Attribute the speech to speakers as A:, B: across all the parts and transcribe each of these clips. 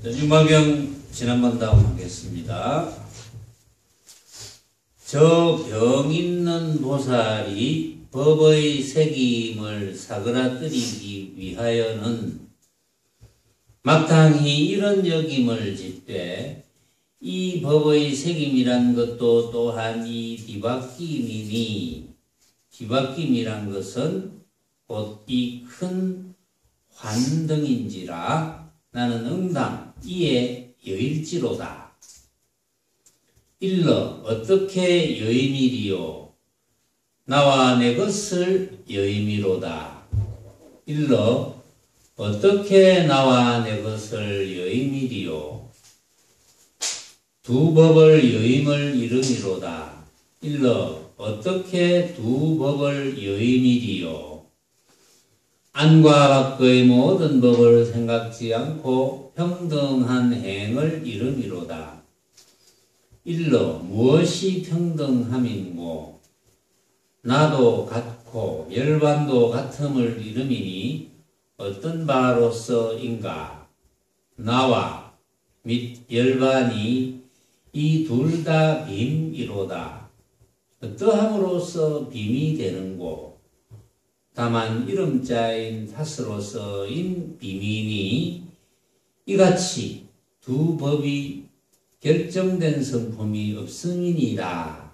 A: 유마경 지난번 다음 하겠습니다. 저 병 있는 보살이 법의 새김을 사그라뜨리기 위하여는 마땅히 이런 여김을 짓되 이 법의 새김이란 것도 또한 이 뒤바뀜이니 뒤바뀜이란 것은 곧 이 큰 환등인지라 나는 응당 이에 여일지로다. 일러 어떻게 여임이리요? 나와 내 것을 여임이로다. 일러 어떻게 나와 내 것을 여임이리요? 두 법을 여임을 이름이로다. 일러 어떻게 두 법을 여임이리요? 안과 밖의 모든 법을 생각지 않고 평등한 행을 이름이로다. 일러 무엇이 평등함인고 나도 같고 열반도 같음을 이름이니 어떤 바로서인가? 나와 및 열반이 이 둘 다 빔이로다. 어떠함으로써 빔이 되는고? 다만 이름자인 탓으로서인 빔이니 이같이 두 법이 결정된 성품이 없음이니라.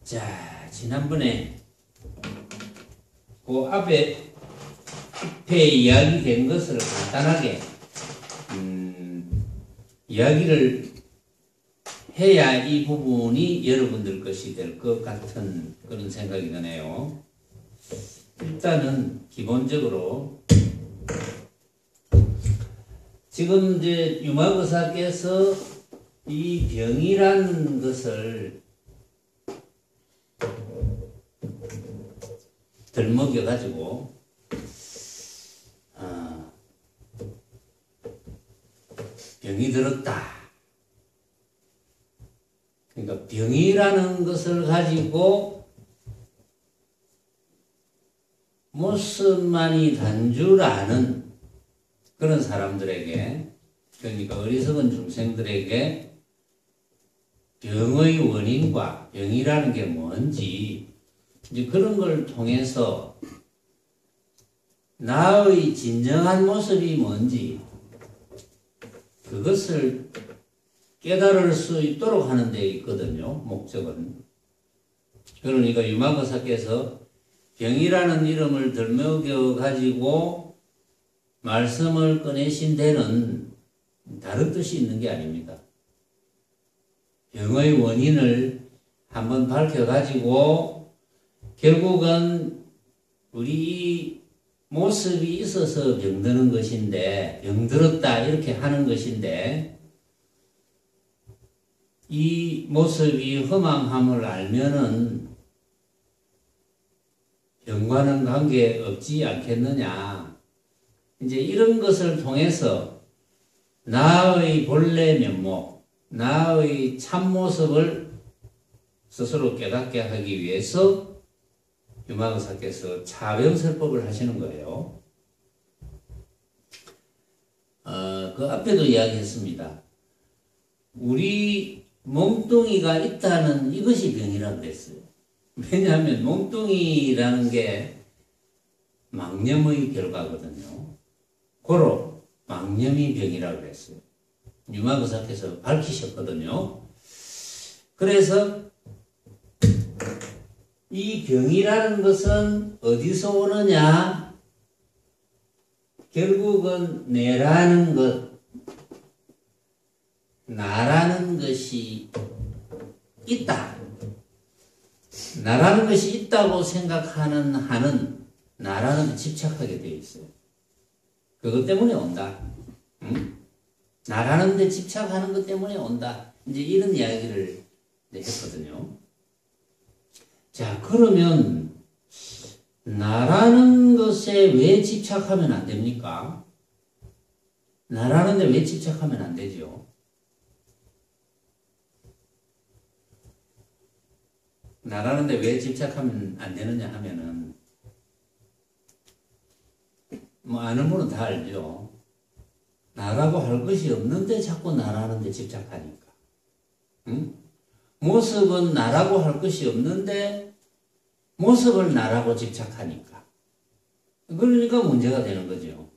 A: 자, 지난번에 그 앞에 이야기된 것을 간단하게 이야기를 해야 이 부분이 여러분들 것이 될 것 같은 그런 생각이 드네요. 일단은 기본적으로 지금 이제 유마거사께서 이 병이라는 것을 들먹여 가지고 병이 들었다. 그러니까 병이라는 것을 가지고 모습만이 단 줄 아는 그런 사람들에게, 그러니까 어리석은 중생들에게 병의 원인과 병이라는 게 뭔지 이제 그런 걸 통해서 나의 진정한 모습이 뭔지 그것을 깨달을 수 있도록 하는 데 있거든요. 목적은. 그러니까 유마거사께서 병이라는 이름을 들먹여 가지고 말씀을 꺼내신 데는 다른 뜻이 있는 게 아닙니다. 병의 원인을 한번 밝혀 가지고 결국은 우리 모습이 있어서 병드는 것인데, 병들었다 이렇게 하는 것인데, 이 모습이 허망함을 알면은 병과는 관계없지 않겠느냐. 이제 이런 것을 통해서 나의 본래 면목, 나의 참모습을 스스로 깨닫게 하기 위해서 유마거사께서 차병설법을 하시는 거예요. 그 앞에도 이야기했습니다. 우리 몸뚱이가 있다는 이것이 병이라고 그랬어요. 왜냐하면 몸뚱이라는 게 망념의 결과거든요. 고로 망념이 병이라고 그랬어요. 유마거사께서 밝히셨거든요. 그래서 이 병이라는 것은 어디서 오느냐? 결국은 내라는 것, 나라는 것이 있다. 나라는 것이 있다고 생각하는 한은 나라는 데 집착하게 되어 있어요. 그것 때문에 온다. 나라는 데 집착하는 것 때문에 온다. 이제 이런 이야기를 했거든요. 자, 그러면 나라는 것에 왜 집착하면 안 됩니까? 나라는 데 왜 집착하면 안 되죠? 나라는데 왜 집착하면 안 되느냐 하면은 뭐 아는 분은 다 알죠. 나라고 할 것이 없는데 자꾸 나라는 데 집착하니까. 응? 모습은 나라고 할 것이 없는데 모습을 나라고 집착하니까. 그러니까 문제가 되는 거죠.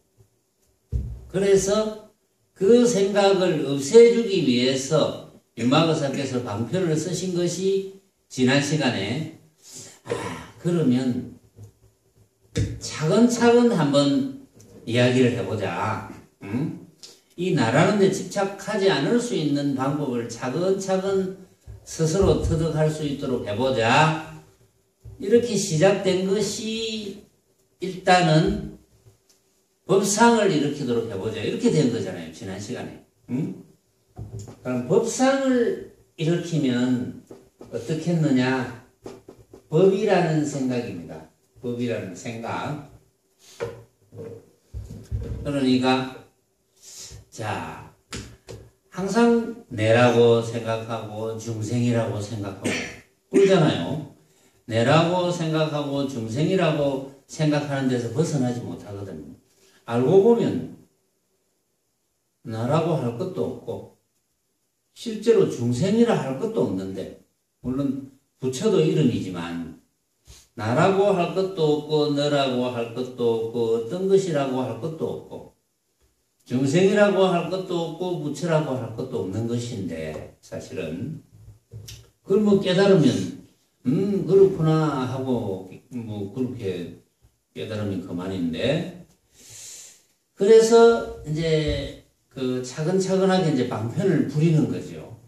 A: 그래서 그 생각을 없애주기 위해서 유마거사께서 방편을 쓰신 것이 지난 시간에 그러면 차근차근 한번 이야기를 해보자. 응? 이 나라는 데 집착하지 않을 수 있는 방법을 차근차근 스스로 터득할 수 있도록 해보자. 이렇게 시작된 것이 일단은 법상을 일으키도록 해보자. 이렇게 된 거잖아요. 지난 시간에. 응? 그럼 법상을 일으키면 어떻게 했느냐? 법이라는 생각입니다. 법이라는 생각. 그러니까 자, 항상 내라고 생각하고 중생이라고 생각하고 그러잖아요. 내라고 생각하고 중생이라고 생각하는 데서 벗어나지 못하거든요. 알고 보면 나라고 할 것도 없고 실제로 중생이라 할 것도 없는데, 물론 부처도 이름이지만 나라고 할 것도 없고 너라고 할 것도 없고 어떤 것이라고 할 것도 없고 중생이라고 할 것도 없고 부처라고 할 것도 없는 것인데, 사실은 그걸 뭐 깨달으면 그렇구나 하고 뭐 그렇게 깨달으면 그만인데, 그래서 이제 그 차근차근하게 이제 방편을 부리는 거죠.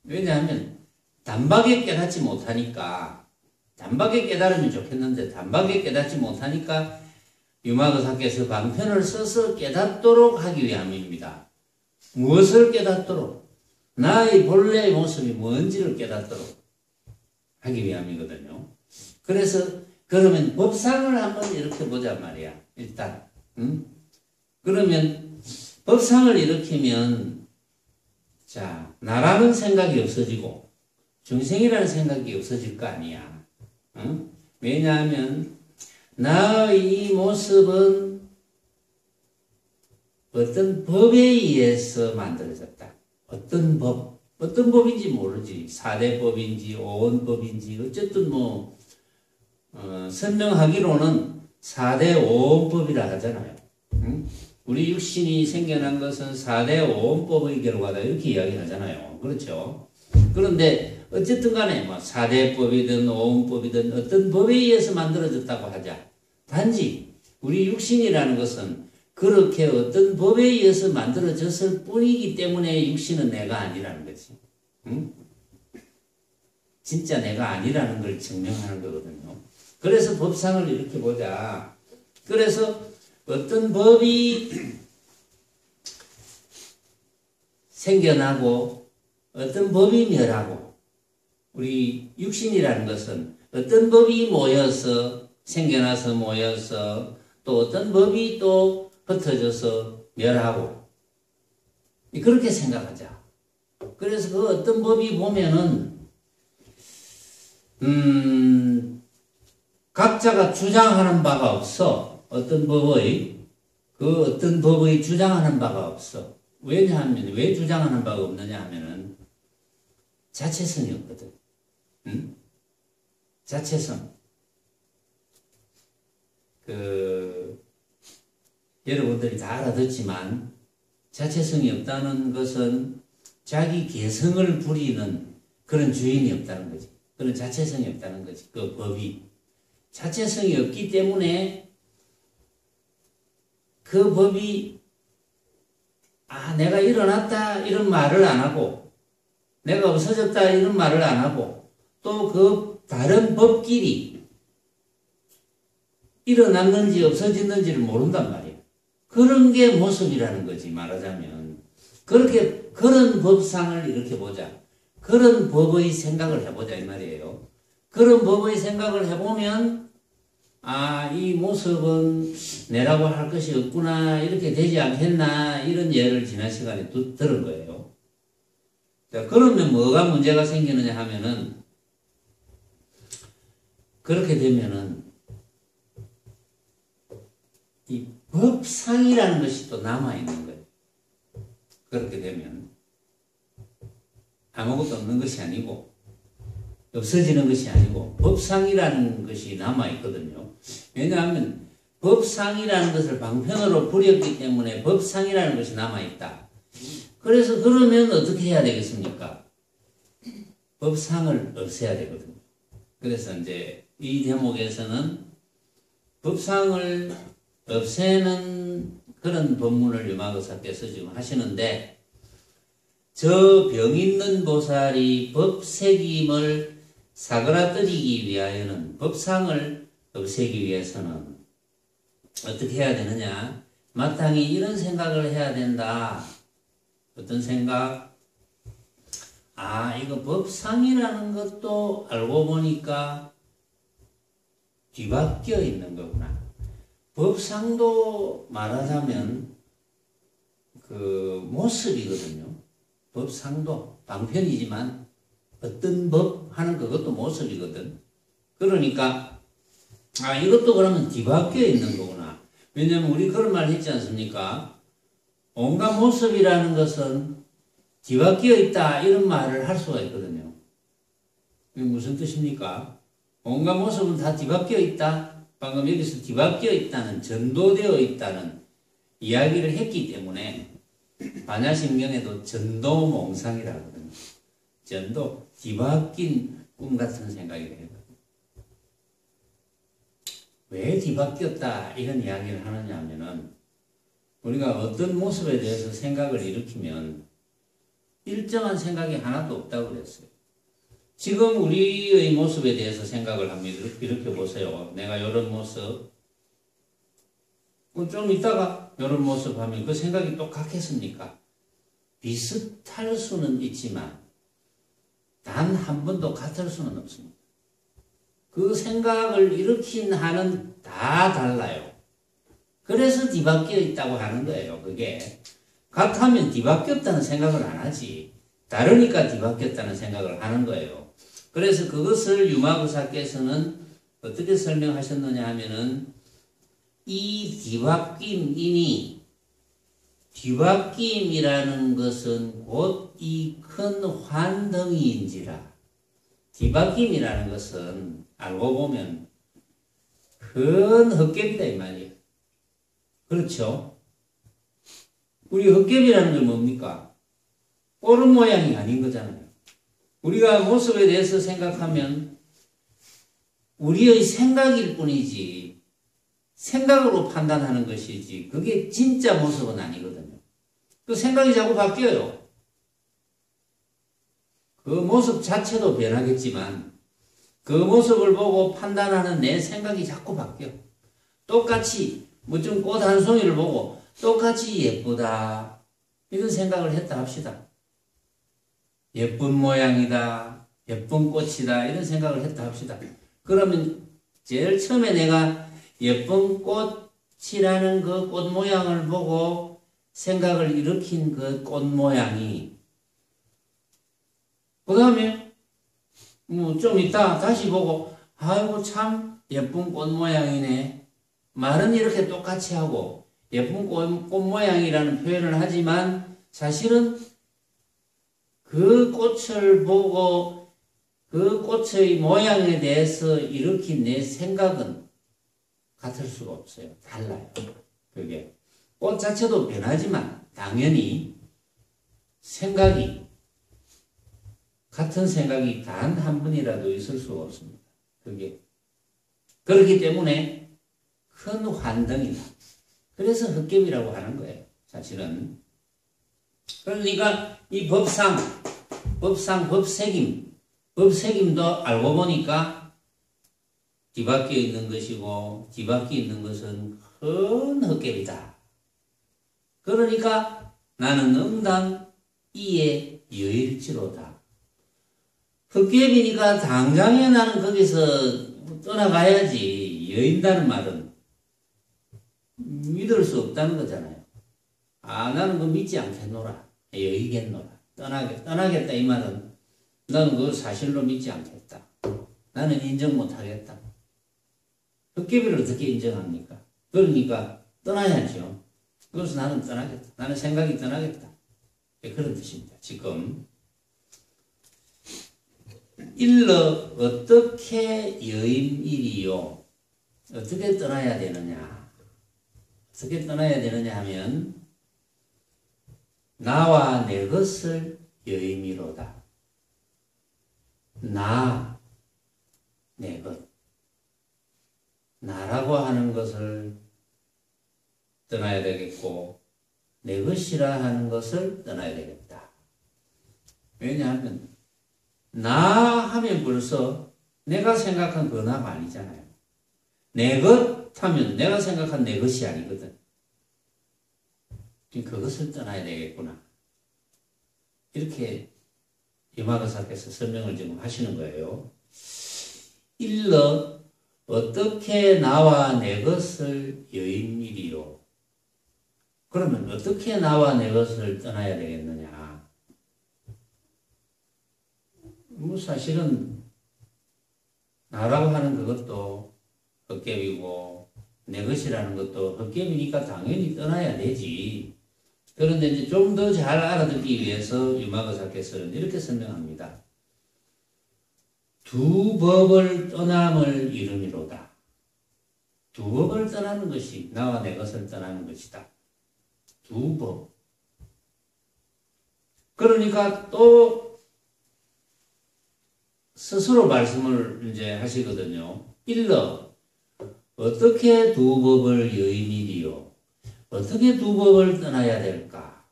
A: 왜냐하면 단박에 깨닫지 못하니까, 단박에 깨달으면 좋겠는데 단박에 깨닫지 못하니까 유마거사께서 방편을 써서 깨닫도록 하기 위함입니다. 무엇을 깨닫도록? 나의 본래의 모습이 뭔지를 깨닫도록 하기 위함이거든요. 그래서 그러면 법상을 한번 이렇게 보자 말이야. 일단 그러면 법상을 일으키면 자, 나라는 생각이 없어지고 중생이라는 생각이 없어질 거 아니야. 응? 왜냐하면 나의 이 모습은 어떤 법에 의해서 만들어졌다. 어떤 법, 어떤 법인지 모르지. 사대법인지 오원법인지 어쨌든 뭐 설명하기로는 사대 오원법이라 하잖아요. 응? 우리 육신이 생겨난 것은 사대 오원법의 결과다 이렇게 이야기하잖아요. 그렇죠? 그런데 어쨌든 간에 뭐 사대법이든 오원법이든 어떤 법에 의해서 만들어졌다고 하자. 단지 우리 육신이라는 것은 그렇게 어떤 법에 의해서 만들어졌을 뿐이기 때문에 육신은 내가 아니라는 거지. 응? 진짜 내가 아니라는 걸 증명하는 거거든요. 그래서 법상을 이렇게 보자. 그래서 어떤 법이 생겨나고 어떤 법이 멸하고, 우리 육신이라는 것은 어떤 법이 모여서 생겨나서 모여서 또 어떤 법이 또 흩어져서 멸하고, 그렇게 생각하자. 그래서 그 어떤 법이 보면은 각자가 주장하는 바가 없어. 어떤 법의 주장하는 바가 없어. 왜냐하면 왜 주장하는 바가 없느냐 하면은 자체성이 없거든. 응? 자체성. 여러분들이 다 알아듣지만 자체성이 없다는 것은 자기 개성을 부리는 그런 주인이 없다는 거지. 그런 자체성이 없다는 거지. 그 법이. 자체성이 없기 때문에 그 법이 내가 일어났다 이런 말을 안 하고 내가 없어졌다 이런 말을 안 하고 또 그 다른 법끼리 일어났는지 없어졌는지를 모른단 말이야. 그런 게 모습이라는 거지, 말하자면. 그런 법상을 이렇게 보자. 그런 법의 생각을 해보자 이 말이에요. 그런 법의 생각을 해보면 이 모습은 내라고 할 것이 없구나, 이렇게 되지 않겠나, 이런 예를 지난 시간에 들은 거예요. 자, 그러면 뭐가 문제가 생기느냐 하면은, 그렇게 되면은 이 법상이라는 것이 또 남아있는 거예요. 그렇게 되면 아무것도 없는 것이 아니고 없어지는 것이 아니고 법상이라는 것이 남아있거든요. 왜냐하면 법상이라는 것을 방편으로 부렸기 때문에 법상이라는 것이 남아있다. 그래서 그러면 어떻게 해야 되겠습니까? 법상을 없애야 되거든요. 그래서 이제 이 대목에서는 법상을 없애는 그런 법문을 유마거사께서 지금 하시는데, 저 병 있는 보살이 법새김을 사그라뜨리기 위하여는, 법상을 없애기 위해서는 어떻게 해야 되느냐? 마땅히 이런 생각을 해야 된다. 어떤 생각? 이거 법상이라는 것도 알고 보니까 뒤바뀌어 있는 거구나. 법상도 말하자면 그 모습이거든요. 법상도 방편이지만 어떤 법 하는 그것도 모습이거든. 그러니까 이것도 그러면 뒤바뀌어 있는 거구나. 왜냐면 우리 그런 말 했지 않습니까? 온갖 모습이라는 것은 뒤바뀌어 있다, 이런 말을 할 수가 있거든요. 이게 무슨 뜻입니까? 온갖 모습은 다 뒤바뀌어 있다. 방금 여기서 뒤바뀌어 있다는, 전도되어 있다는 이야기를 했기 때문에 반야심경에도 전도몽상이라고 하거든요. 전도, 뒤바뀐 꿈 같은 생각이 되거든요. 왜 뒤바뀌었다 이런 이야기를 하느냐 하면은, 우리가 어떤 모습에 대해서 생각을 일으키면 일정한 생각이 하나도 없다고 그랬어요. 지금 우리의 모습에 대해서 생각을 합니다. 이렇게 보세요. 내가 이런 모습, 좀 있다가 이런 모습 하면 그 생각이 똑같겠습니까? 비슷할 수는 있지만 단 한 번도 같을 수는 없습니다. 그 생각을 일으킨 한은 다 달라요. 그래서 뒤바뀌어 있다고 하는 거예요. 그게 같으면 뒤바뀌었다는 생각을 안 하지, 다르니까 뒤바뀌었다는 생각을 하는 거예요. 그래서 그것을 유마거사께서는 어떻게 설명하셨느냐 하면은, 이 뒤바뀜이니, 뒤바뀜이라는 것은 곧 이 큰 환덩이인지라. 뒤바뀜이라는 것은 알고 보면 큰 헛개비다 이 말이에요. 그렇죠? 우리 헛개비라는 게 뭡니까? 꼬른 모양이 아닌 거잖아요. 우리가 모습에 대해서 생각하면 우리의 생각일 뿐이지, 생각으로 판단하는 것이지 그게 진짜 모습은 아니거든요. 그 생각이 자꾸 바뀌어요. 그 모습 자체도 변하겠지만 그 모습을 보고 판단하는 내 생각이 자꾸 바뀌어. 똑같이 좀 꽃 한 송이를 보고 똑같이 예쁘다 이런 생각을 했다 합시다. 예쁜 모양이다, 예쁜 꽃이다 이런 생각을 했다 합시다. 그러면 제일 처음에 내가 예쁜 꽃이라는 그 꽃 모양을 보고 생각을 일으킨 그 꽃 모양이, 그 다음에 좀 있다 다시 보고 아이고 참 예쁜 꽃 모양이네, 말은 이렇게 똑같이 하고 예쁜 꽃 모양이라는 표현을 하지만 사실은 그 꽃을 보고 그 꽃의 모양에 대해서 일으킨 내 생각은 같을 수가 없어요. 달라요. 그게 꽃 자체도 변하지만 당연히 생각이, 같은 생각이 단 한 번이라도 있을 수가 없습니다. 그게 그렇기 때문에 큰 환덩이다. 그래서 헛개비라고 하는 거예요. 사실은. 그러니까 이 법상, 법새김도 알고 보니까 뒤바뀌어 있는 것이고, 뒤바뀌어 있는 것은 큰 헛개비다. 그러니까 나는 응당 이에 여일지로다. 헛개비니까 당장에 나는 거기서 떠나가야지. 여인다는 말은 믿을 수 없다는 거잖아요. 나는 그거 믿지 않겠노라. 여의겠노라. 떠나겠다 이 말은 나는 그거 사실로 믿지 않겠다. 나는 인정 못하겠다. 헛개비를 어떻게 인정합니까? 그러니까 떠나야죠. 그래서 나는 떠나겠다. 나는 생각이 떠나겠다. 그런 뜻입니다. 지금 일러 어떻게 여임이리요? 어떻게 떠나야 되느냐? 어떻게 떠나야 되느냐 하면 나와 내 것을 여임이로다. 나, 내 것. 나라고 하는 것을 떠나야 되겠고 내 것이라 하는 것을 떠나야 되겠다. 왜냐하면 나 하면 벌써 내가 생각한 그 나가 아니잖아요. 내 것 하면 내가 생각한 내 것이 아니거든. 그것을 떠나야 되겠구나. 이렇게 유마거사께서 설명을 지금 하시는 거예요. 일러 어떻게 나와 내 것을 여임이리요? 그러면 어떻게 나와 내 것을 떠나야 되겠느냐? 뭐 사실은 나라고 하는 그것도 헛개비고 내 것이라는 것도 헛개비니까 당연히 떠나야 되지. 그런데 이제 좀 더 잘 알아듣기 위해서 유마거사께서는 이렇게 설명합니다. 두 법을 떠남을 이름이로다. 두 법을 떠나는 것이 나와 내 것을 떠나는 것이다. 두 법. 그러니까 또 스스로 말씀을 이제 하시거든요. 일러 어떻게 두 법을 여임이리요? 어떻게 두 법을 떠나야 될까?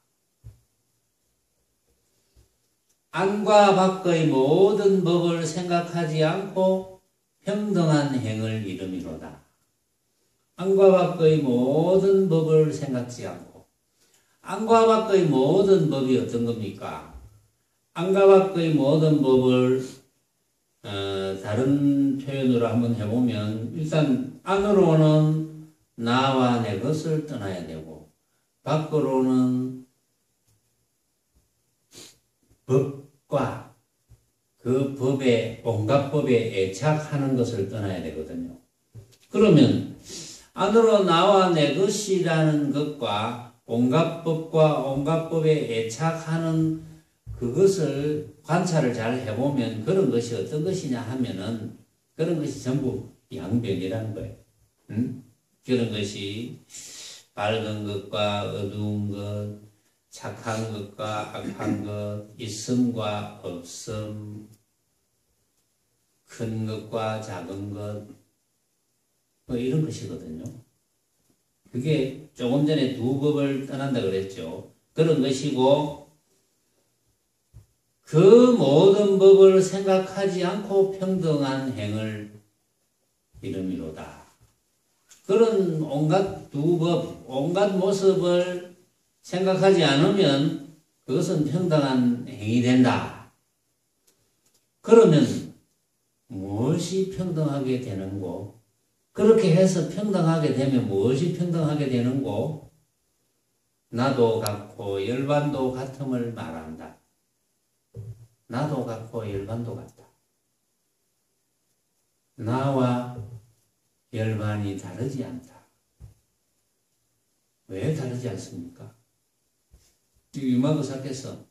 A: 안과 밖의 모든 법을 생각하지 않고 평등한 행을 이름이로다. 안과 밖의 모든 법을 생각지 않고. 안과 밖의 모든 법이 어떤 겁니까? 안과 밖의 모든 법을 다른 표현으로 한번 해보면 일단 안으로는 나와 내 것을 떠나야 되고 밖으로는 법과 그 법에 온갖 법에 애착하는 것을 떠나야 되거든요. 그러면 안으로 나와 내 것이라는 것과 온갖 법과 온갖 법에 애착하는 그것을 관찰을 잘 해보면 그런 것이 어떤 것이냐 하면은 그런 것이 전부 양변이라는 거예요. 그런 것이 밝은 것과 어두운 것, 착한 것과 악한 것, 있음과 없음, 큰 것과 작은 것, 뭐 이런 것이거든요. 그게 조금 전에 두 법을 떠난다 그랬죠. 그런 것이고 그 모든 법을 생각하지 않고 평등한 행을 이름이로다. 그런 온갖 두 법, 온갖 모습을 생각하지 않으면 그것은 평등한 행이 된다. 그러면 무엇이 평등하게 되는고? 그렇게 해서 평등하게 되면 무엇이 평등하게 되는고? 나도 같고 열반도 같음을 말한다. 나도 같고 열반도 같다. 나와 열반이 다르지 않다. 왜 다르지 않습니까? 유마거사께서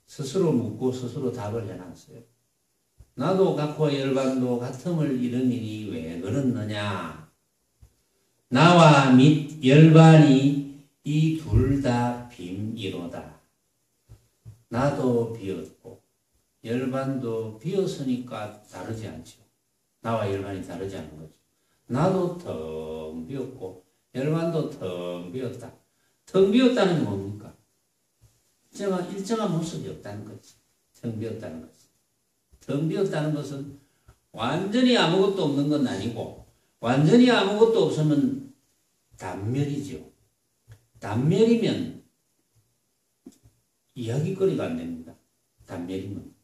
A: 스스로 묻고 스스로 답을 해놨어요. 나도 같고 열반도 같음을 이르니 왜 그렇느냐? 나와 및 열반이 이 둘 다 빔이로다. 나도 비었고 열반도 비었으니까 다르지 않죠. 나와 열반이 다르지 않은 거죠. 나도 텅 비었고 열반도 텅 비었다. 텅 비었다는 게 뭡니까? 일정한 모습이 없다는 거지. 텅 비었다는 거지. 텅 비었다는 것은 완전히 아무것도 없는 건 아니고 완전히 아무것도 없으면 단멸이죠. 단멸이면 이야기거리가 안 됩니다. 단멸이면.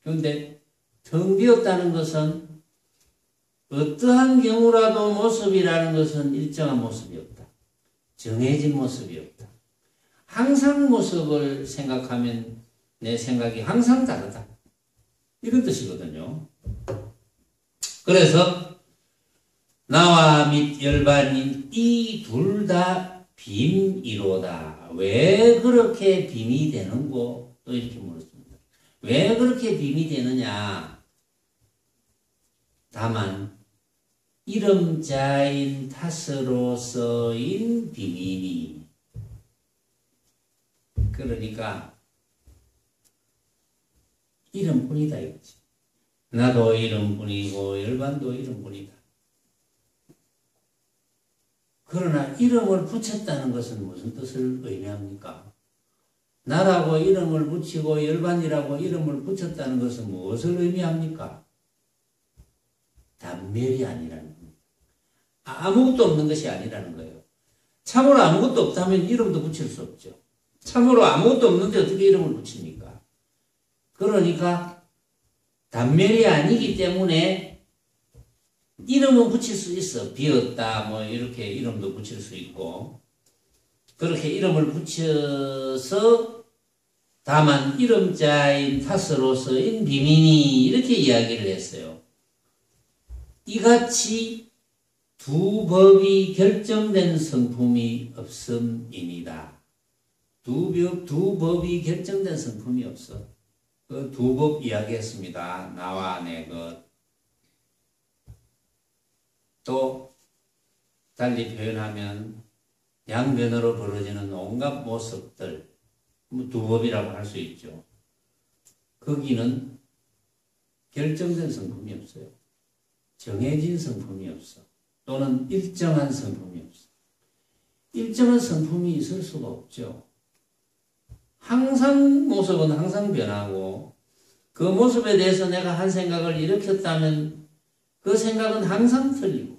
A: 그런데 텅 비었다는 것은 어떠한 경우라도 모습이라는 것은 일정한 모습이 없다. 정해진 모습이 없다. 항상 모습을 생각하면 내 생각이 항상 다르다. 이런 뜻이거든요. 그래서 나와 및 열반인 이 둘 다 빔이로다. 왜 그렇게 빔이 되는고? 또 이렇게 물었습니다. 왜 그렇게 빔이 되느냐? 다만 이름자인 탓으로서인 빔이니. 그러니까 이름뿐이다 이거지. 나도 이름뿐이고 일반도 이름뿐이다. 그러나 이름을 붙였다는 것은 무슨 뜻을 의미합니까? 나라고 이름을 붙이고 열반이라고 이름을 붙였다는 것은 무엇을 의미합니까? 단멸이 아니라는 겁니다. 아무것도 없는 것이 아니라는 거예요. 참으로 아무것도 없다면 이름도 붙일 수 없죠. 참으로 아무것도 없는데 어떻게 이름을 붙입니까? 그러니까 단멸이 아니기 때문에 이름은 붙일 수 있어. 비었다 뭐 이렇게 이름도 붙일 수 있고 그렇게 이름을 붙여서 다만 이름자인 탓으로서인 비민이 이렇게 이야기를 했어요. 이같이 두 법이 결정된 성품이 없음입니다. 두 법이 결정된 성품이 없어. 그 두 법 이야기했습니다. 나와 내 것. 또 달리 표현하면 양변으로 벌어지는 온갖 모습들, 두 법이라고 할 수 있죠. 거기는 결정된 성품이 없어요. 정해진 성품이 없어. 또는 일정한 성품이 없어. 일정한 성품이 있을 수가 없죠. 항상 모습은 항상 변하고 그 모습에 대해서 내가 한 생각을 일으켰다면 그 생각은 항상 틀리고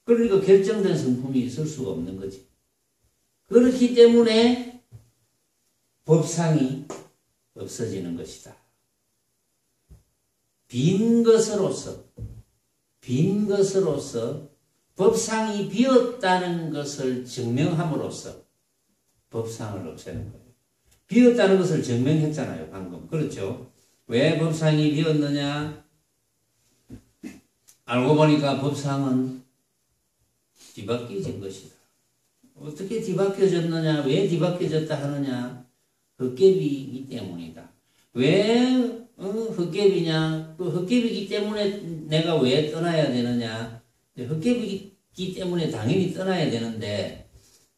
A: 그러니까 결정된 성품이 있을 수가 없는 거지. 그렇기 때문에 법상이 없어지는 것이다. 빈 것으로서 법상이 비었다는 것을 증명함으로써 법상을 없애는 거예요. 비었다는 것을 증명했잖아요, 방금. 그렇죠? 왜 법상이 비었느냐? 알고 보니까 법상은 뒤바뀌어진 것이다. 어떻게 뒤바뀌어졌느냐? 왜 뒤바뀌어졌다 하느냐? 헛개비이기 때문이다. 왜 헛개비냐? 그 헛개비이기 때문에 내가 왜 떠나야 되느냐? 헛개비이기 때문에 당연히 떠나야 되는데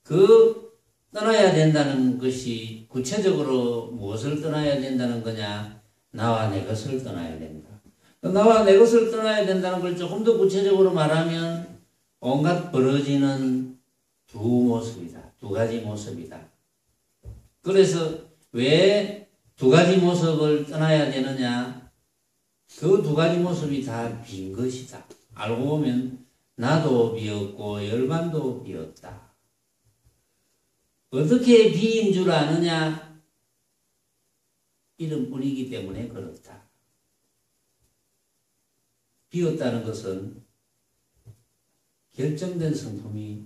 A: 그 떠나야 된다는 것이 구체적으로 무엇을 떠나야 된다는 거냐? 나와 내 것을 떠나야 된다. 나와 내 것을 떠나야 된다는 걸 조금 더 구체적으로 말하면 온갖 벌어지는 두 모습이다. 두 가지 모습이다. 그래서 왜 두 가지 모습을 떠나야 되느냐? 그 두 가지 모습이 다 빈 것이다. 알고 보면 나도 비었고 열반도 비었다. 어떻게 비인 줄 아느냐? 이름뿐이기 때문에 그렇다. 비었다는 것은 결정된 성품이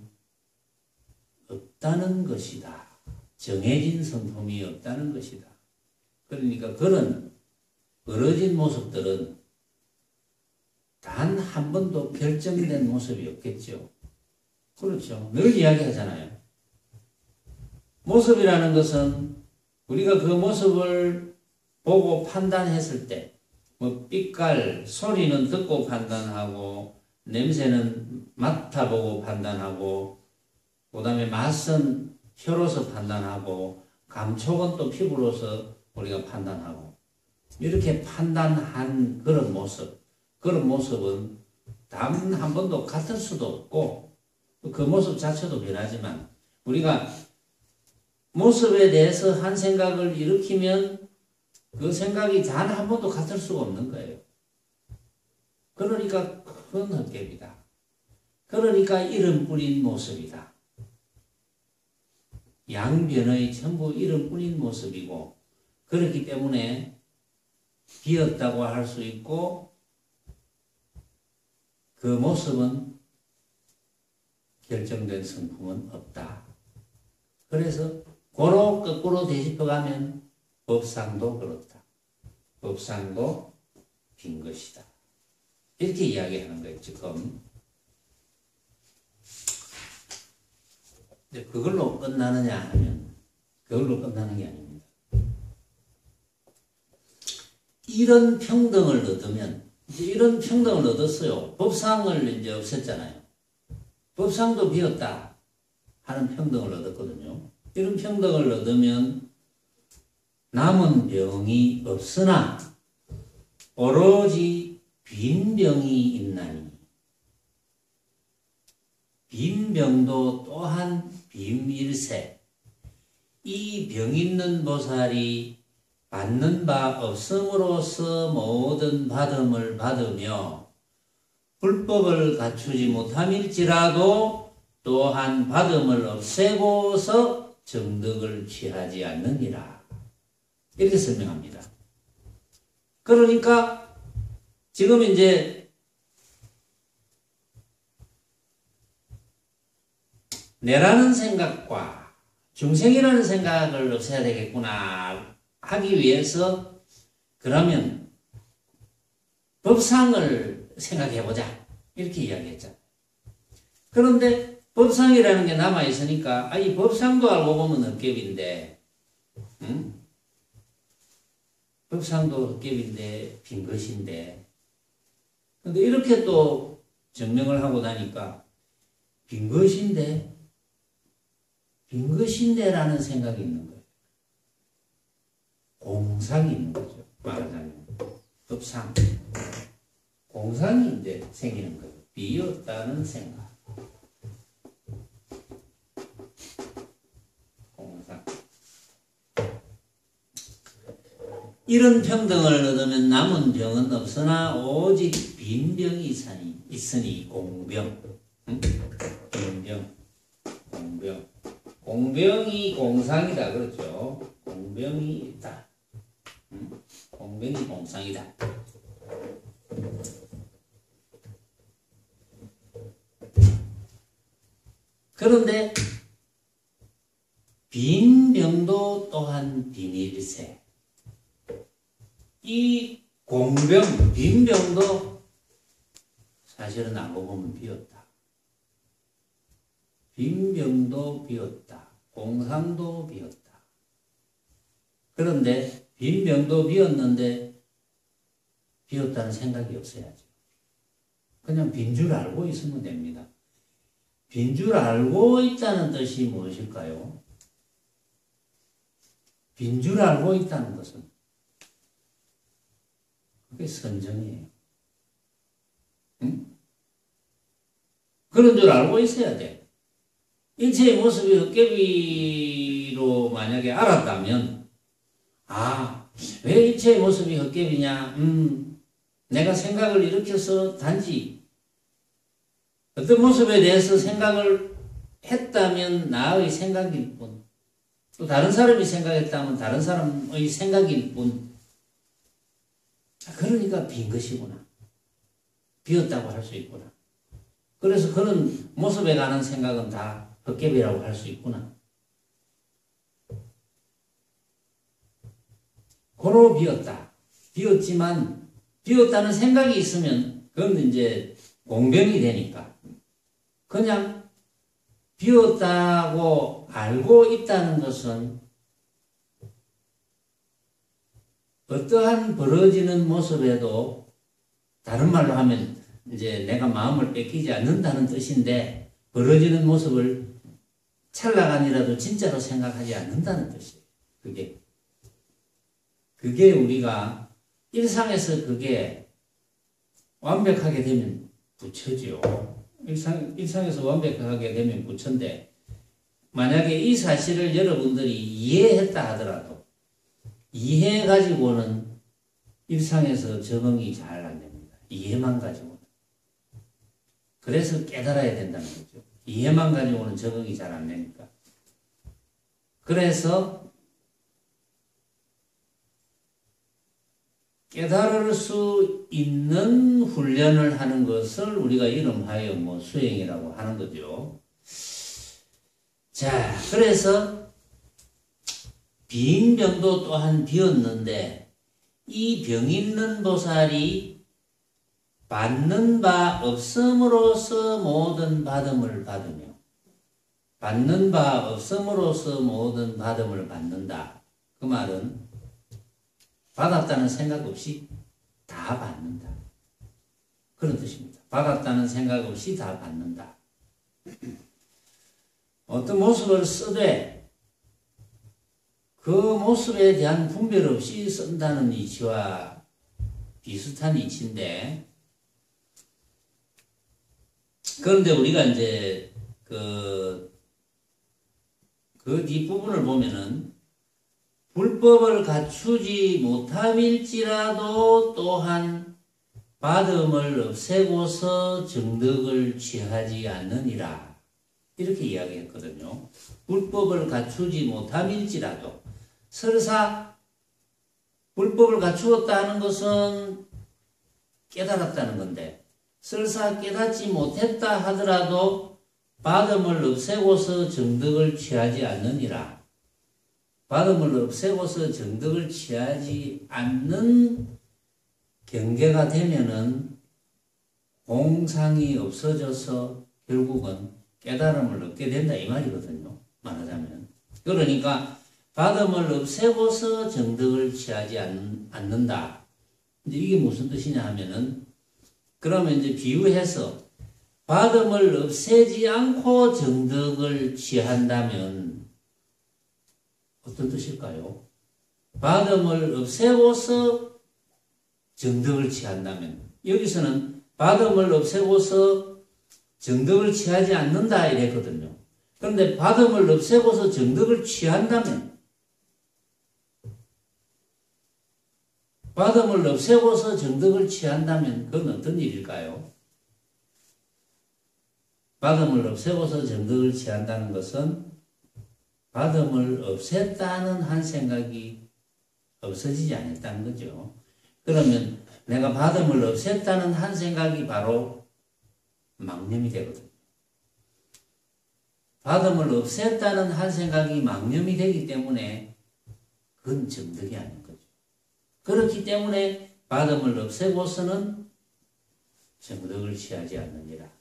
A: 없다는 것이다. 정해진 성품이 없다는 것이다. 그러니까 그런 벌어진 모습들은 단 한 번도 결정된 모습이 없겠죠. 그렇죠. 늘 이야기하잖아요. 모습이라는 것은 우리가 그 모습을 보고 판단했을 때 뭐 빛깔, 소리는 듣고 판단하고 냄새는 맡아보고 판단하고 그 다음에 맛은 혀로서 판단하고 감촉은 또 피부로서 우리가 판단하고 이렇게 판단한 그런 모습은 단 한 번도 같을 수도 없고 그 모습 자체도 변하지만 우리가 모습에 대해서 한 생각을 일으키면 그 생각이 단 한 번도 같을 수가 없는 거예요. 그러니까 큰 헛개비다. 그러니까 이름뿐인 모습이다. 양변의 전부 이름뿐인 모습이고 그렇기 때문에 비었다고 할 수 있고 그 모습은 결정된 성품은 없다. 그래서 고로 거꾸로 되짚어가면 법상도 그렇다. 법상도 빈 것이다. 이렇게 이야기하는 거예요, 지금. 근데 그걸로 끝나느냐 하면 그걸로 끝나는 게 아닙니다. 이런 평등을 얻으면 이제 이런 평등을 얻었어요. 법상을 이제 없앴잖아요. 법상도 비었다 하는 평등을 얻었거든요. 이런 평등을 얻으면 남은 병이 없으나 오로지 빈병이 있나니 빈병도 또한 빈일세 이 병 있는 보살이 받는 바 없음으로써 모든 받음을 받으며 불법을 갖추지 못함일지라도 또한 받음을 없애고서 정득을 취하지 않느니라. 이렇게 설명합니다. 그러니까 지금 이제 내라는 생각과 중생이라는 생각을 없애야 되겠구나 하기 위해서 그러면 법상을 생각해보자 이렇게 이야기했잖아요. 그런데 법상이라는 게 남아있으니까 이 법상도 알고 보면 헛개비인데 법상도 헛개비인데 빈 것인데 근데 이렇게 또 증명을 하고 나니까 빈 것인데라는 생각이 있는 거예요. 공상이 있는 거죠. 말하자면 법상 공상이 이제 생기는 거예요. 비었다는 생각. 공상. 이런 평등을 얻으면 남은 병은 없으나 오직 빈병이 있으니 공병. 빈병. 공병. 공병이 공상이다. 그렇죠. 공병이 있다. 공병이 공상이다. 그런데 빈병도 또한 빈일세. 이 공병, 빈병도 사실은 알고 보면 비었다. 빈병도 비었다. 공상도 비었다. 그런데 빈병도 비었는데 비었다는 생각이 없어야죠. 그냥 빈 줄 알고 있으면 됩니다. 빈 줄 알고 있다는 뜻이 무엇일까요? 빈 줄 알고 있다는 것은 그게 선정이에요. 응? 그런 줄 알고 있어야 돼. 일체의 모습이 헛개비로 만약에 알았다면 왜 일체의 모습이 헛개비냐? 내가 생각을 일으켜서 단지 어떤 모습에 대해서 생각을 했다면 나의 생각일 뿐, 또 다른 사람이 생각했다면 다른 사람의 생각일 뿐. 그러니까 빈 것이구나. 비었다고 할 수 있구나. 그래서 그런 모습에 관한 생각은 다 헛개비라고 할 수 있구나. 고로 비었다. 비었지만 비었다는 생각이 있으면 그건 이제 공병이 되니까 그냥 비었다고 알고 있다는 것은 어떠한 벌어지는 모습에도 다른 말로 하면 이제 내가 마음을 뺏기지 않는다는 뜻인데 벌어지는 모습을 찰나간이라도 진짜로 생각하지 않는다는 뜻이에요. 그게 우리가 일상에서 그게 완벽하게 되면 부처지요. 일상에서 완벽하게 되면 부처인데 만약에 이 사실을 여러분들이 이해했다 하더라도 이해가지고는 일상에서 적응이 잘 안 됩니다. 이해만 가지고는. 그래서 깨달아야 된다는 거죠. 이해만 가지고는 적응이 잘 안 되니까. 그래서 깨달을 수 있는 훈련을 하는 것을 우리가 이름하여 수행이라고 하는 거죠. 자, 그래서 빈 병도 또한 비었는데 이 병 있는 보살이 받는 바 없음으로써 모든 받음을 받으며 받는 바 없음으로써 모든 받음을 받는다. 그 말은 받았다는 생각 없이 다 받는다. 그런 뜻입니다. 받았다는 생각 없이 다 받는다. 어떤 모습을 쓰되 그 모습에 대한 분별 없이 쓴다는 이치와 비슷한 이치인데, 그런데 우리가 이제 그 뒷부분을 보면은 불법을 갖추지 못함일지라도 또한 받음을 없애고서 정덕을 취하지 않느니라. 이렇게 이야기했거든요. 불법을 갖추지 못함일지라도, 설사 불법을 갖추었다 하는 것은 깨달았다는 건데, 설사 깨닫지 못했다 하더라도 받음을 없애고서 정덕을 취하지 않느니라. 받음을 없애고서 정덕을 취하지 않는 경계가 되면은 공상이 없어져서 결국은 깨달음을 얻게 된다 이 말이거든요. 말하자면. 그러니까 받음을 없애고서 정덕을 취하지 않는다. 이제 이게 무슨 뜻이냐 하면은, 그러면 이제 비유해서 받음을 없애지 않고 정덕을 취한다면 어떤 뜻일까요? 받음을 없애고서 정덕을 취한다면, 여기서는 받음을 없애고서 정덕을 취하지 않는다 이랬거든요. 그런데 받음을 없애고서 정덕을 취한다면, 받음을 없애고서 정덕을 취한다면 그건 어떤 일일까요? 받음을 없애고서 정덕을 취한다는 것은 받음을 없앴다는 한 생각이 없어지지 않았다는 거죠. 그러면 내가 받음을 없앴다는 한 생각이 바로 망념이 되거든요. 받음을 없앴다는 한 생각이 망념이 되기 때문에 그건 정덕이 아닌 거죠. 그렇기 때문에 받음을 없애고서는 정덕을 취하지 않느니라.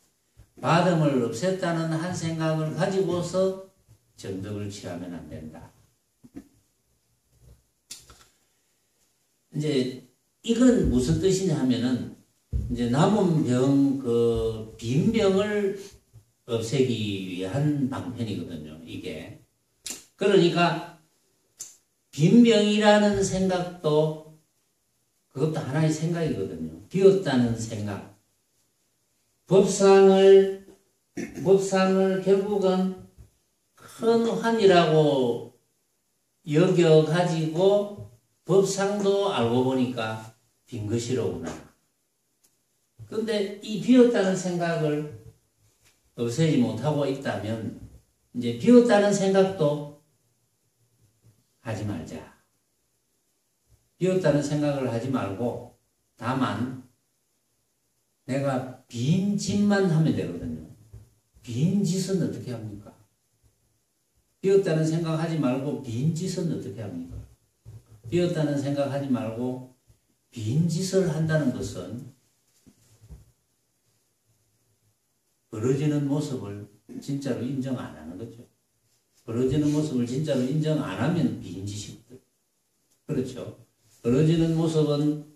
A: 받음을 없앴다는 한 생각을 가지고서 정덕을 취하면 안 된다. 이제 이건 무슨 뜻이냐 하면은, 이제 남은 병, 빈 병을 없애기 위한 방편이거든요, 이게. 그러니까 빈 병이라는 생각도 그것도 하나의 생각이거든요. 비었다는 생각. 법상을 결국은 큰 환이라고 여겨가지고 법상도 알고 보니까 빈 것이로구나. 그런데 이 비었다는 생각을 없애지 못하고 있다면 이제 비었다는 생각도 하지 말자. 비었다는 생각을 하지 말고 다만 내가 빈 짓만 하면 되거든요. 빈 짓은 어떻게 합니까? 비었다는 생각하지 말고 빈 짓은 어떻게 합니까? 비었다는 생각하지 말고 빈 짓을 한다는 것은 벌어지는 모습을 진짜로 인정 안 하는 거죠. 벌어지는 모습을 진짜로 인정 안 하면 빈 짓이거든. 그렇죠? 벌어지는 모습은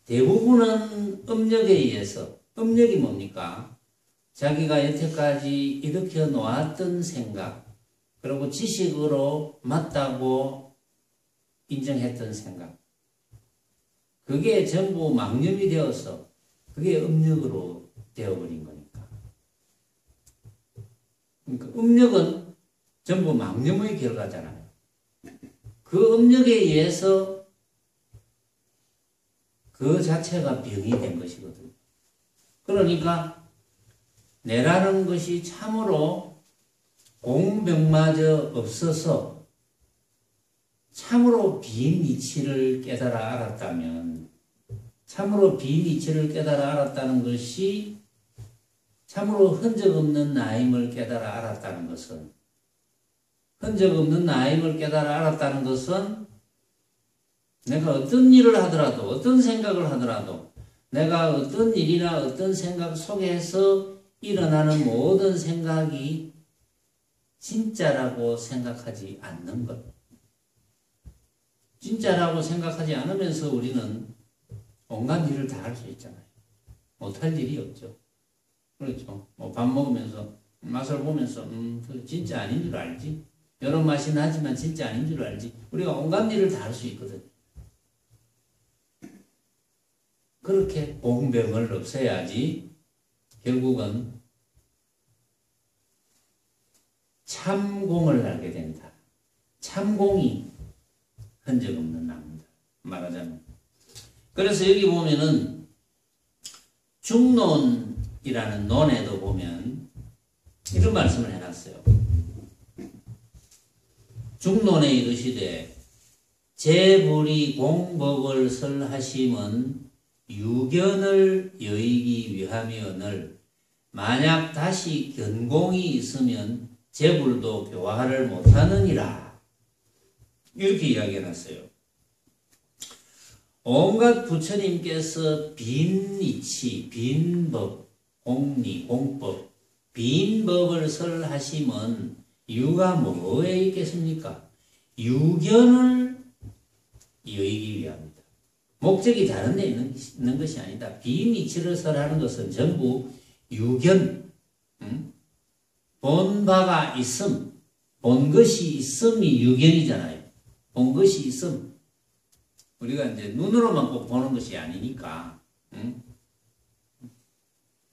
A: 대부분은 업력에 의해서, 업력이 뭡니까? 자기가 여태까지 일으켜 놓았던 생각, 그리고 지식으로 맞다고 인정했던 생각, 그게 전부 망념이 되어서 그게 업력으로 되어버린 거니까. 그러니까 업력은 전부 망념의 결과잖아요. 그 업력에 의해서 그 자체가 병이 된 것이거든요. 그러니까 내라는 것이 참으로 공병마저 없어서 참으로 빈 이치를 깨달아 알았다면, 참으로 빈 이치를 깨달아 알았다는 것이 참으로 흔적 없는 나임을 깨달아 알았다는 것은, 흔적 없는 나임을 깨달아 알았다는 것은 내가 어떤 일을 하더라도, 어떤 생각을 하더라도, 내가 어떤 일이나 어떤 생각 속에서 일어나는 모든 생각이 진짜라고 생각하지 않는 것. 진짜라고 생각하지 않으면서 우리는 온갖 일을 다 할 수 있잖아요. 못할 일이 없죠. 그렇죠. 뭐 밥 먹으면서 맛을 보면서 진짜 아닌 줄 알지. 여러 맛이 나지만 진짜 아닌 줄 알지. 우리가 온갖 일을 다 할 수 있거든. 그렇게 공병을 없애야지 결국은 참공을 알게 된다. 참공이 흔적 없는 나무다. 말하자면. 그래서 여기 보면은 중론이라는 논에도 보면 이런 말씀을 해놨어요. 중론에 이르시되 재불이 공법을 설하심은 유견을 여의기 위함이오늘 만약 다시 견공이 있으면 재불도 교화를 못하느니라. 이렇게 이야기해놨어요. 온갖 부처님께서 빈이치, 빈법, 공리, 공법, 빈법을 설하심은 이유가 뭐에 있겠습니까? 유견을 여의기 위함이다. 목적이 다른 데 있는 것이 아니다. 빈이치를 설하는 것은 전부 유견, 본 바가 있음, 본 것이 있음이 유견이잖아요. 본 것이 있음. 우리가 이제 눈으로만 꼭 보는 것이 아니니까.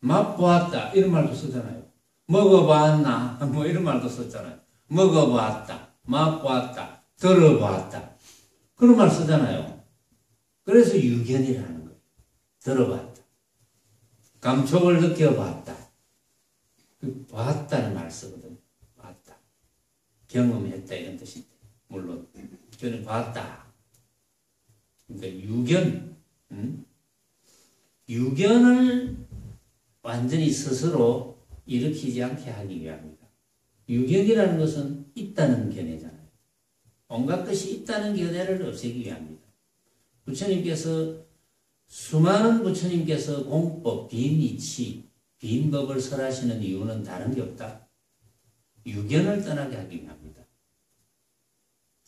A: 맛보았다 이런 말도 쓰잖아요. 먹어봤나 뭐 이런 말도 썼잖아요. 먹어봤다, 맛보았다, 들어봤다 그런 말 쓰잖아요. 그래서 유견이라는 거예요. 들어봤다, 감촉을 느껴봤다. 봤다는 말 쓰거든요. 봤다, 경험했다 이런 뜻인데 물론 저는 봤다. 그러니까 유견, 유견을 완전히 스스로 일으키지 않게 하기 위함이다. 유견이라는 것은 있다는 견해잖아요. 온갖 것이 있다는 견해를 없애기 위함이다. 부처님께서 수많은 부처님께서 공법, 빈이치, 빈법을 설하시는 이유는 다른 게 없다. 유견을 떠나게 하기 위함이다.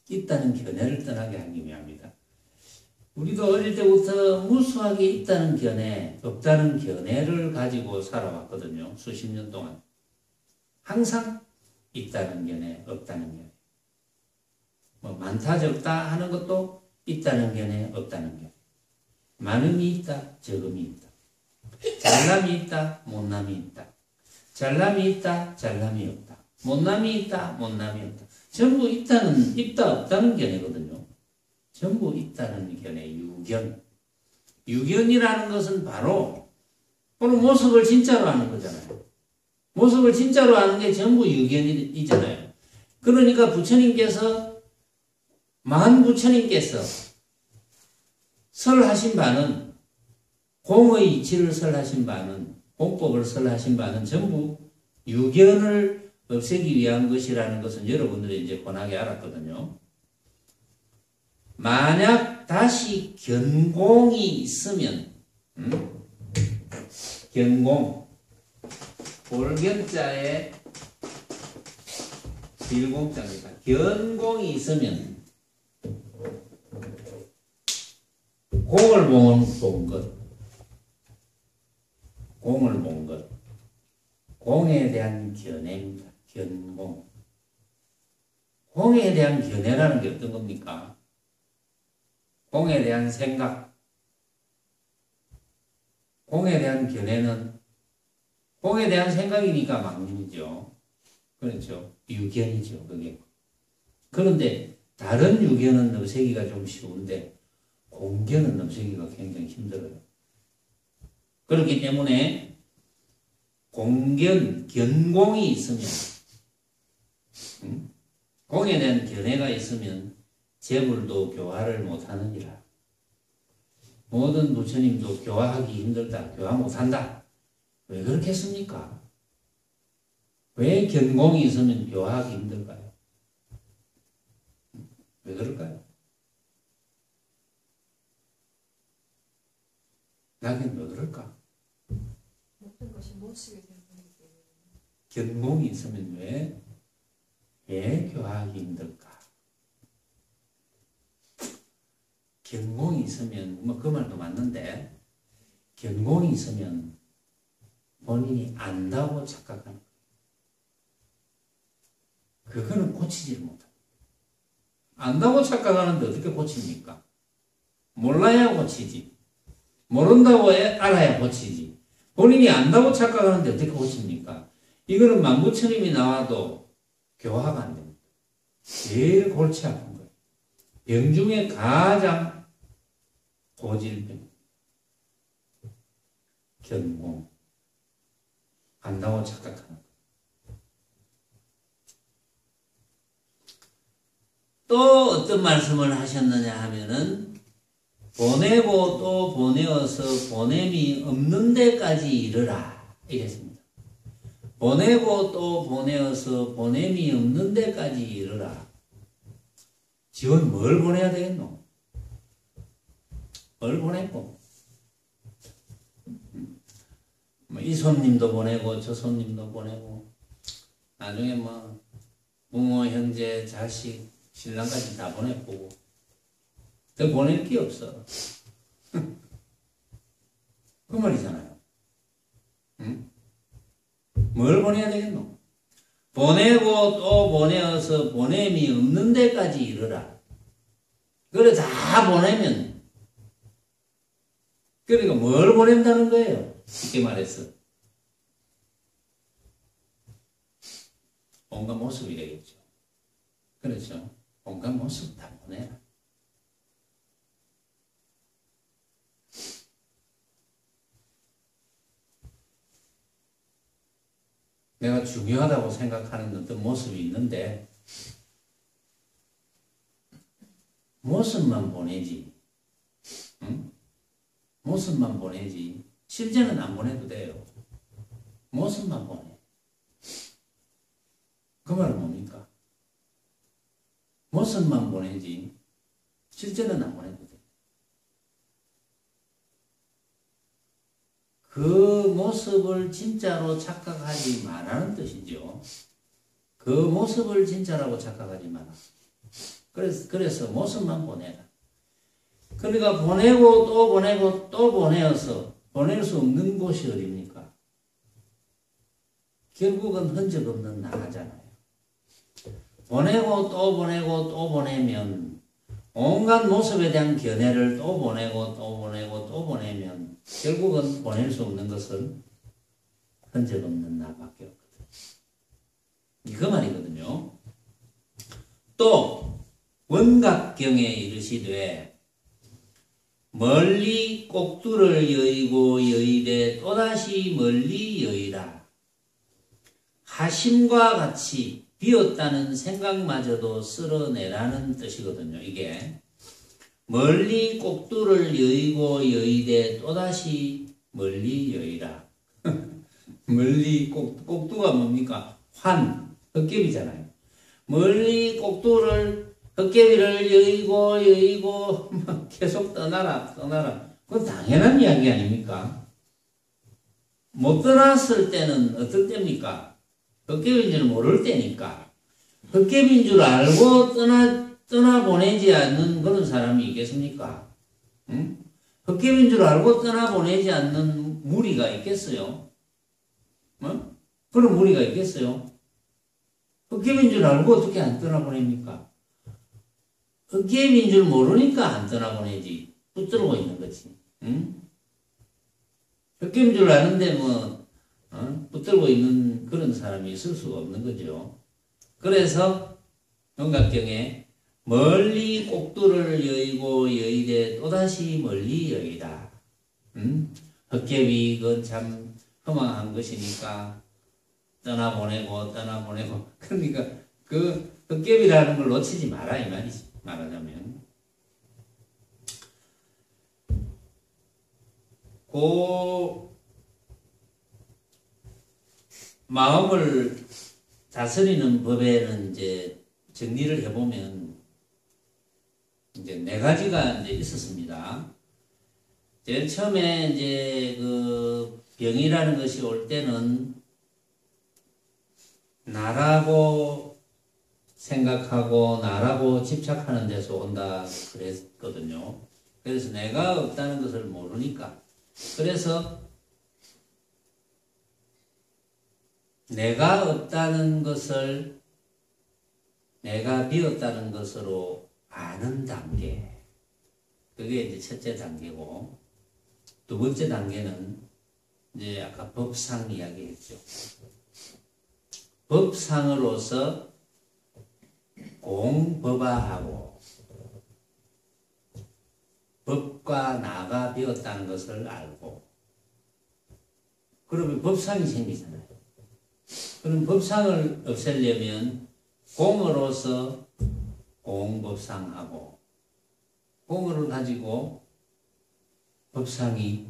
A: 있다는 견해를 떠나게 하기 위함이다. 우리도 어릴 때부터 무수하게 있다는 견해, 없다는 견해를 가지고 살아왔거든요. 수십 년 동안. 항상 있다는 견해, 없다는 견해. 뭐 많다 적다 하는 것도 있다는 견해, 없다는 견해. 많음이 있다, 적음이 있다. 잘남이 있다, 못남이 있다. 잘남이 있다, 잘남이 없다. 못남이 있다, 못남이 없다. 전부 있다는, 있다, 없다는 견해거든요. 전부 있다는 견해, 유견. 유견이라는 것은 바로 모습을 진짜로 아는 거잖아요. 모습을 진짜로 아는 게 전부 유견이잖아요. 그러니까 부처님께서, 만 부처님께서 설하신 바는, 공의 이치를 설하신 바는, 공법을 설하신 바는 전부 유견을 없애기 위한 것이라는 것은 여러분들이 이제 뻔하게 알았거든요. 만약 다시 견공이 있으면, 견공, 볼견자에 일공자입니다. 견공이 있으면, 공을 본 것, 공을 본 것, 공에 대한 견해입니다. 견공. 공에 대한 견해라는 게 어떤 겁니까? 공에 대한 생각, 공에 대한 견해는 공에 대한 생각이니까 막론이죠. 그렇죠. 유견이죠. 그게. 그런데 다른 유견은 없애기가 좀 쉬운데 공견은 없애기가 굉장히 힘들어요. 그렇기 때문에 공견, 견공이 있으면, 공에 대한 견해가 있으면 재불도 교화를 못하느니라. 모든 부처님도 교화하기 힘들다, 교화 못한다. 왜 그렇겠습니까? 왜 견공이 있으면 교화하기 힘들까요? 왜 그럴까요? 나는 왜 그럴까?
B: 모든 것이 못쓰게 되는
A: 견공이 있으면 왜 왜 교화하기 힘들까? 견공이 있으면, 뭐 그 말도 맞는데, 견공이 있으면 본인이 안다고 착각하는 거예요. 그거는 고치지를 못합니다. 안다고 착각하는데 어떻게 고칩니까? 몰라야 고치지. 모른다고 알아야 고치지. 본인이 안다고 착각하는데 어떻게 고칩니까? 이거는 만부천임이 나와도 교화가 안 됩니다. 제일 골치 아픈 거예요. 병 중에 가장 고질병. 견공. 안다고 착각하는 거예요. 또 어떤 말씀을 하셨느냐 하면은 보내고 또 보내어서 보냄이 없는 데까지 이르라 이랬습니다. 보내고 또 보내어서 보냄이 없는 데까지 이르라. 지원 뭘 보내야 되겠노? 뭘 보냈고? 이 손님도 보내고 저 손님도 보내고 나중에 뭐 부모, 형제, 자식, 신랑까지 다 보내보고 더 보낼 게 없어. 그 말이잖아요. 응? 뭘 보내야 되겠노? 보내고 또 보내어서 보냄이 없는 데까지 이르라. 그래 다 보내면 그러니까 뭘 보낸다는 거예요? 쉽게 말해서 온갖 모습이 되겠죠. 그렇죠? 온갖 모습 다 보내라. 내가 중요하다고 생각하는 어떤 모습이 있는데 모습만 보내지. 응? 모습만 보내지. 실제는 안 보내도 돼요. 모습만 보내. 그 말은 뭡니까? 모습만 보내지. 실제는 안 보내도 돼. 그 모습을 진짜로 착각하지 말라는 뜻이죠. 그 모습을 진짜라고 착각하지 마라. 그래서 모습만 보내라. 그러니까 보내고 또 보내고 또 보내어서 보낼 수 없는 곳이 어딥니까? 결국은 흔적 없는 나가잖아요. 보내고 또 보내고 또 보내면 온갖 모습에 대한 견해를 또 보내고 또 보내고 또 보내면 결국은 보낼 수 없는 것은 흔적 없는 나밖에 없거든. 이거 말이거든요. 또 원각경에 이르시되 멀리 꼭두를 여의고 여의되 또다시 멀리 여의라. 하심과 같이 비었다는 생각마저도 쓸어내라는 뜻이거든요. 이게 멀리 꼭두를 여의고 여의되 또다시 멀리 여의라. 멀리 꼭두가 뭡니까? 헛개비잖아요. 멀리 꼭두를 헛개비를 여의고 여의고 계속 떠나라. 그건 당연한 이야기 아닙니까? 못 떠났을 때는 어떨 때입니까? 헛개비인 줄 모를 때니까. 헛개비인 줄 알고 떠나보내지 않는 그런 사람이 있겠습니까? 응? 헛개비인 줄 알고 떠나보내지 않는 무리가 있겠어요? 어? 그런 무리가 있겠어요? 헛개비인 줄 알고 어떻게 안 떠나보냅니까? 헛개비인 줄 모르니까 안 떠나보내지. 붙들고 있는 거지. 응? 헛개비인 줄 아는데 붙들고 있는 그런 사람이 있을 수가 없는 거죠. 그래서 원각경에 멀리 꼭두를 여의고 여의되 또다시 멀리 여의다. 헛개비 그건 참 허망한 것이니까 떠나보내고 그러니까 그 헛개비라는 걸 놓치지 마라 이 말이지. 말하자면 그 마음을 다스리는 법에는 이제 정리를 해보면 이제 4가지가 이제 있었습니다. 제일 처음에 이제 그 병이라는 것이 올 때는 나라고 생각하고 나라고 집착하는 데서 온다 그랬거든요. 그래서 내가 없다는 것을 모르니까. 그래서 내가 없다는 것을 내가 비었다는 것으로 아는 단계. 그게 이제 첫째 단계고, 두 번째 단계는 이제 아까 법상 이야기했죠. 법상으로서 공법화하고 법과 나가 비었다는 것을 알고, 그러면 법상이 생기잖아요. 그럼 법상을 없애려면 공으로서 공법상하고, 공을 가지고 법상이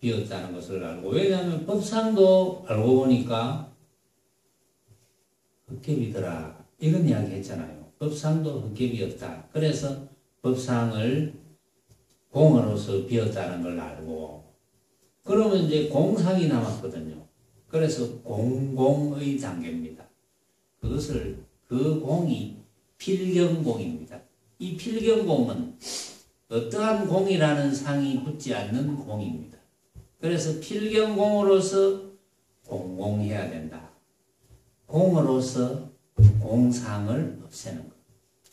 A: 비었다는 것을 알고, 왜냐하면 법상도 알고 보니까 헛개비더라 이런 이야기 했잖아요. 법상도 헛개비였다. 그래서 법상을 공으로서 비었다는 걸 알고, 그러면 이제 공상이 남았거든요. 그래서 공공의 단계입니다. 그 공이 필경공입니다. 이 필경공은 어떠한 공이라는 상이 붙지 않는 공입니다. 그래서 필경공으로서 공공해야 된다. 공으로서 공상을 없애는 것.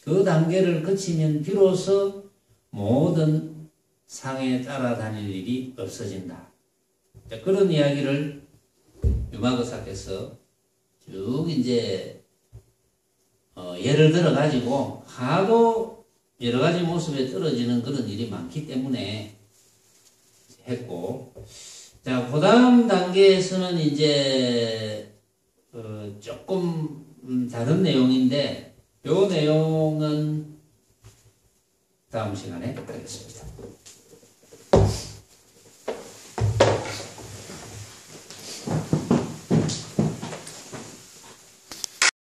A: 그 단계를 거치면 비로소 모든 상에 따라다닐 일이 없어진다. 그런 이야기를 유마거사께서 쭉 이제 예를 들어 가지고 하도 여러 가지 모습에 떨어지는 그런 일이 많기 때문에 했고, 자, 그 다음 단계에서는 이제 조금 다른 내용인데, 요 내용은 다음 시간에 하겠습니다.